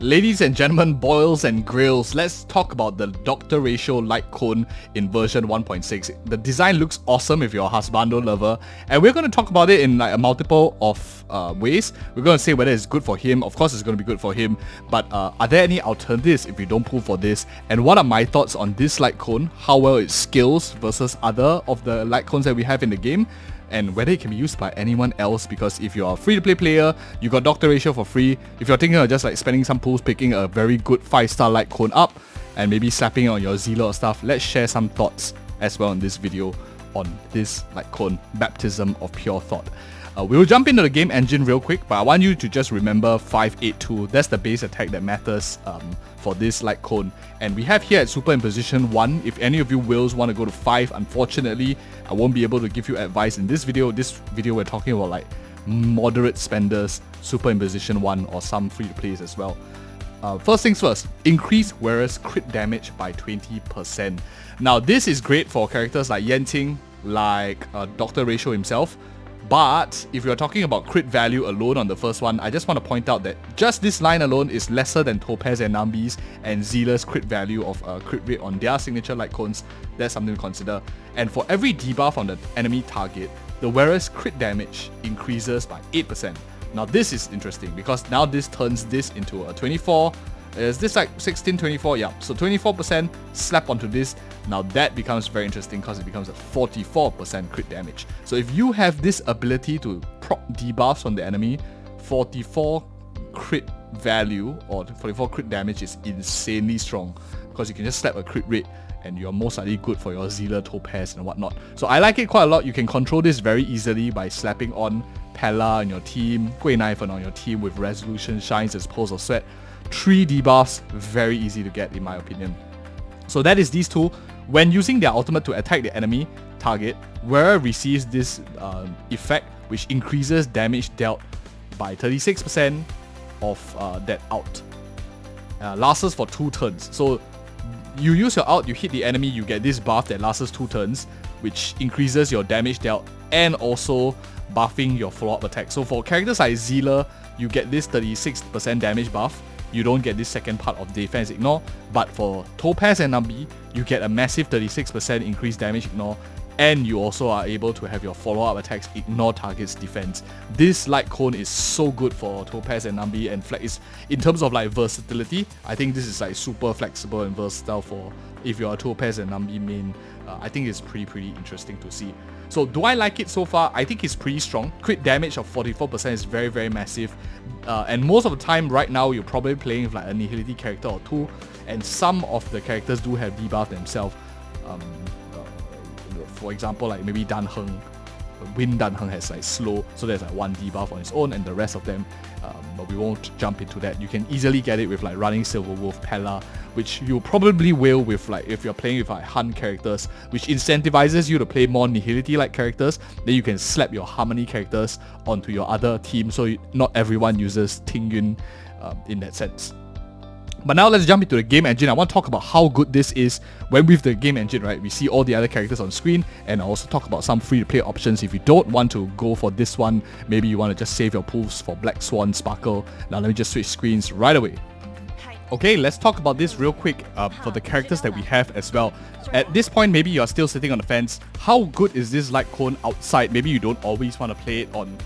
Ladies and gentlemen, boils and grills, let's talk about the Doctor Ratio Lightcone in version 1.6. The design looks awesome if you're a husbando lover, and we're going to talk about it in like a multiple of ways. We're going to say whether it's good for him. Of course it's going to be good for him, but are there any alternatives if you don't pull for this? And what are my thoughts on this Lightcone, how well it scales versus other of the Lightcones that we have in the game, and whether it can be used by anyone else, because if you're a free-to-play player, you got Doctor Ratio for free. If you're thinking of just like spending some pools, picking a very good 5-star Lightcone up, and maybe slapping it on your Zealer or stuff, let's share some thoughts as well in this video on this Lightcone, Baptism of Pure Thought. We'll jump into the game engine real quick, but I want you to just remember 582. That's the base attack that matters for this Lightcone. And we have here at Super in position 1. If any of you wills want to go to 5, unfortunately, I won't be able to give you advice in this video. This video we're talking about like moderate spenders, Super in position 1, or some free-to-plays as well. First things first, increase Wearer's crit damage by 20%. Now this is great for characters like Yenting, like Doctor Ratio himself. But if you're talking about crit value alone on the first one, I just want to point out that just this line alone is lesser than Topaz and Nambi's and Zealer's crit value of crit rate on their signature Lightcones. That's something to consider. And for every debuff on the enemy target, the wearer's crit damage increases by 8%. Now this is interesting because now this turns this into a 24. Is this like 16, 24? Yeah, so 24% slap onto this. Now that becomes very interesting because it becomes a 44% crit damage. So if you have this ability to proc debuffs on the enemy, 44 crit value or 44 crit damage is insanely strong because you can just slap a crit rate and you're most likely good for your Zealer, Topaz and whatnot. So I like it quite a lot. You can control this very easily by slapping on Pella on your team, Gui Knife on your team with Resolution, Shines as Pulse of Sweat. 3 debuffs, very easy to get in my opinion. So that is these two. When using their ultimate to attack the enemy target, Wearer receives this effect which increases damage dealt by 36% of that out. Lasts for 2 turns. So you use your out, you hit the enemy, you get this buff that lasts 2 turns, which increases your damage dealt and also buffing your follow-up attack. So for characters like Zealer, you get this 36% damage buff. You don't get this second part of defense ignore, but for Topaz and Nambi, you get a massive 36% increased damage ignore, and you also are able to have your follow-up attacks ignore targets defense. This Lightcone is so good for Topaz and Nambi, and is in terms of like versatility, I think this is like super flexible and versatile for if you're a Topaz and Nambi main. I think it's pretty interesting to see. So do I like it so far? I think it's pretty strong. Crit damage of 44% is very massive. And most of the time right now you're probably playing with like a Nihility character or 2, and some of the characters do have debuff themselves. For example, like maybe Dan Heng, Win Dan Heng has like slow, so there's like 1 debuff on its own, and the rest of them, but we won't jump into that. You can easily get it with like running Silver Wolf, Pella, which you probably will with like if you're playing with like Hun characters, which incentivizes you to play more Nihility like characters. Then you can slap your Harmony characters onto your other team, so not everyone uses Ting Yun in that sense. But now let's jump into the game engine. I want to talk about how good this is. When with the game engine, right, we see all the other characters on screen, and I also talk about some free-to-play options if you don't want to go for this one. Maybe you want to just save your pools for Black Swan, Sparkle. Now let me just switch screens right away. Okay, let's talk about this real quick for the characters that we have as well. At this point, maybe you're still sitting on the fence. How good is this Lightcone outside? Maybe you don't always want to play it on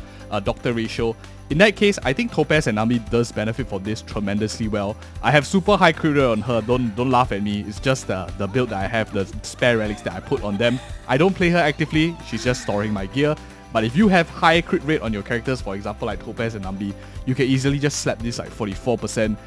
Doctor Ratio. In that case, I think Topaz and Nambi does benefit from this tremendously well. I have super high crit rate on her, don't laugh at me. It's just the build that I have, the spare relics that I put on them. I don't play her actively, she's just storing my gear. But if you have high crit rate on your characters, for example like Topaz and Nambi, you can easily just slap this like 44%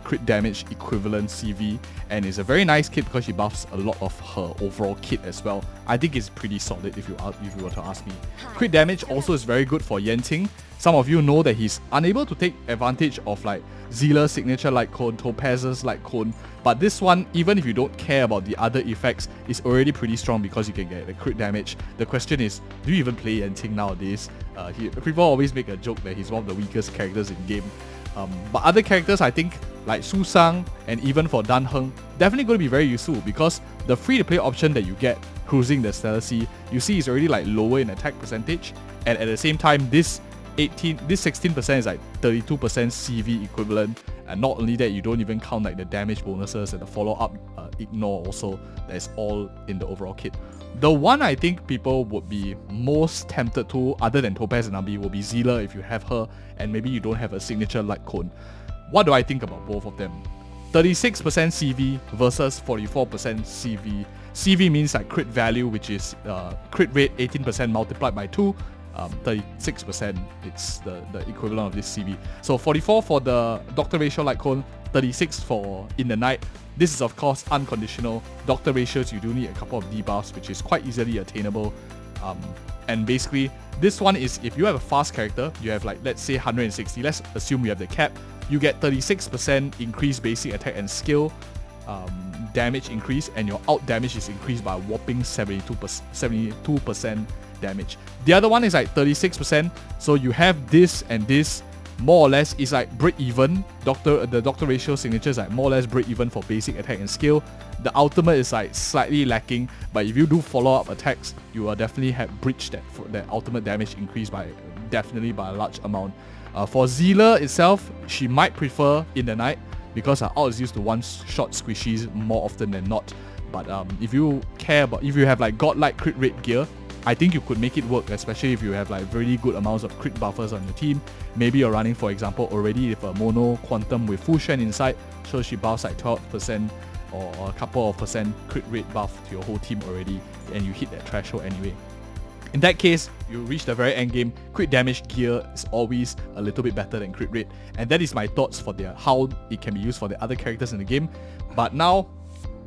crit damage equivalent CV, and it's a very nice kit because she buffs a lot of her overall kit as well. I think it's pretty solid if you were to ask me. Crit damage also is very good for Yenting. Some of you know that he's unable to take advantage of like Zealer's signature Lightcone, Topaz's Lightcone, but this one, even if you don't care about the other effects, is already pretty strong because you can get the crit damage. The question is, do you even play Yenting nowadays? People always make a joke that he's one of the weakest characters in game. But other characters, I think, like Su Sang and even for Dan Heng, definitely going to be very useful because the free-to-play option that you get cruising the Stellar Sea, you see is already like lower in attack percentage, and at the same time, this 16% is like 32% CV equivalent, And not only that, you don't even count like the damage bonuses and the follow-up ignore also. That's all in the overall kit. The one I think people would be most tempted to, other than Topaz and Nabi, will be Zealer if you have her and maybe you don't have a signature Lightcone. What do I think about both of them? 36% CV versus 44% CV. CV means like crit value, which is crit rate 18% multiplied by 2. 36%, it's the equivalent of this CV. So 44 for the Doctor Ratio Lightcone, 36 for In the Night. This is of course unconditional. Doctor Ratios, you do need a couple of debuffs, which is quite easily attainable. And basically, this one is if you have a fast character, you have like, let's say 160, let's assume you have the cap, you get 36% increased basic attack and skill damage increase, and your out damage is increased by a whopping 72% damage. The other one is like 36%, so you have this and this more or less is like break even. The Doctor Ratio signature is like more or less break even for basic attack and skill. The ultimate is like slightly lacking, but if you do follow-up attacks, you will definitely have breached that ultimate damage increase by definitely by a large amount. For Zealer itself, she might prefer In the Night because her ult is used to one-shot squishies more often than not. But if you have like godlike crit rate gear, I think you could make it work, especially if you have like really good amounts of crit buffers on your team. Maybe you're running, for example, already with a mono quantum with full strength inside, so she buffs like 12% or a couple of percent crit rate buff to your whole team already, and you hit that threshold anyway. In that case, you reach the very end game, crit damage gear is always a little bit better than crit rate, and that is my thoughts for how it can be used for the other characters in the game. But now,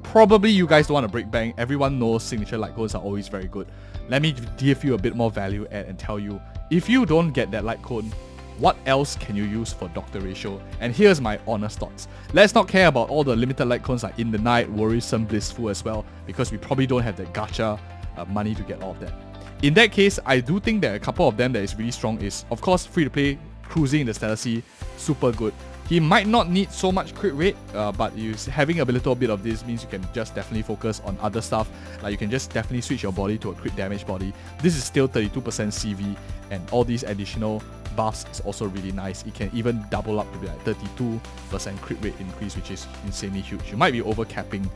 probably you guys don't want to break bank. Everyone knows signature Lightcones are always very good. Let me give you a bit more value add and tell you, if you don't get that Lightcone, what else can you use for Doctor Ratio? And here's my honest thoughts. Let's not care about all the limited Lightcones like In the Night, Worrisome, Blissful as well, because we probably don't have the gacha money to get all of that. In that case, I do think that a couple of them that is really strong is, of course, free to play, Cruising in the Stellar Sea, super good. He might not need so much crit rate, but having a little bit of this means you can just definitely focus on other stuff. Like you can just definitely switch your body to a crit damage body. This is still 32% CV, and all these additional buffs is also really nice. It can even double up to be like 32% crit rate increase, which is insanely huge. You might be over capping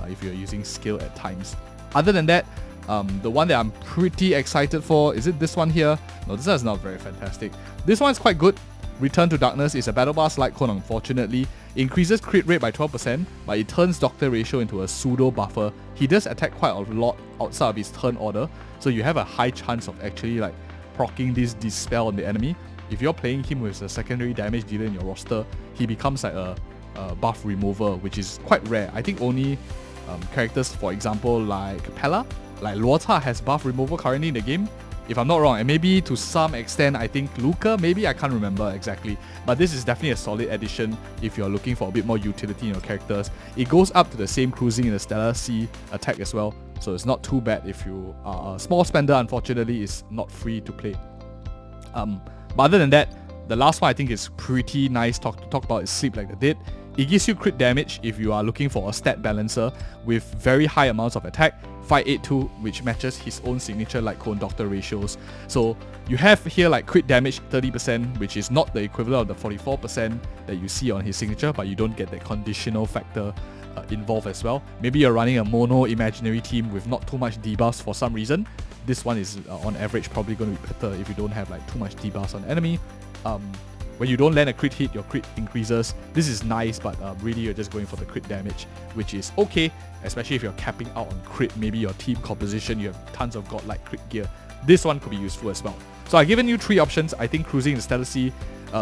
if you're using skill at times. Other than that, the one that I'm pretty excited for, is it this one here? No, this one is not very fantastic. This one is quite good. Return to Darkness is a Battle Pass Lightcone, unfortunately. Increases crit rate by 12%, but it turns Doctor Ratio into a pseudo buffer. He does attack quite a lot outside of his turn order, so you have a high chance of actually like proccing this Dispel on the enemy. If you're playing him with a secondary damage dealer in your roster, he becomes like a buff remover, which is quite rare. I think only characters, for example, like Capella, like Luota has buff removal currently in the game, if I'm not wrong, and maybe to some extent I think Luca, maybe, I can't remember exactly, but this is definitely a solid addition if you're looking for a bit more utility in your characters. It goes up to the same Cruising in the Stellar Sea attack as well, so it's not too bad if you are a small spender. Unfortunately, is not free to play. But other than that, the last one I think is pretty nice to talk about is Sleep Like the Dead. It gives you crit damage if you are looking for a stat balancer with very high amounts of attack, 582, which matches his own signature Lightcone Doctor Ratios. So you have here like crit damage 30%, which is not the equivalent of the 44% that you see on his signature, but you don't get that conditional factor involved as well. Maybe you're running a mono imaginary team with not too much debuffs for some reason. This one is on average probably going to be better if you don't have like too much debuffs on enemy. When you don't land a crit hit, your crit increases. This is nice, but really you're just going for the crit damage, which is okay, especially if you're capping out on crit. Maybe your team composition, you have tons of godlike crit gear. This one could be useful as well. So I've given you 3 options. I think Cruising in the Stellar Sea,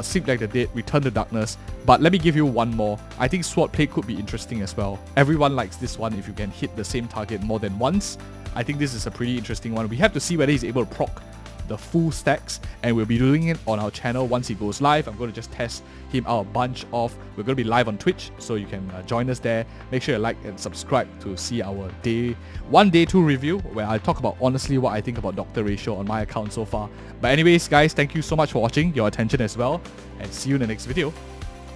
Sleep Like the Dead, Return to Darkness. But let me give you one more. I think Swordplay could be interesting as well. Everyone likes this one if you can hit the same target more than once. I think this is a pretty interesting one. We have to see whether he's able to proc the full stacks, and we'll be doing it on our channel once he goes live. I'm going to just test him out a bunch of. We're going to be live on Twitch, so you can join us there. Make sure you like and subscribe to see our day 1, day 2 review, where I talk about honestly what I think about Doctor Ratio on my account so far. But anyways, guys, thank you so much for watching, your attention as well, and see you in the next video.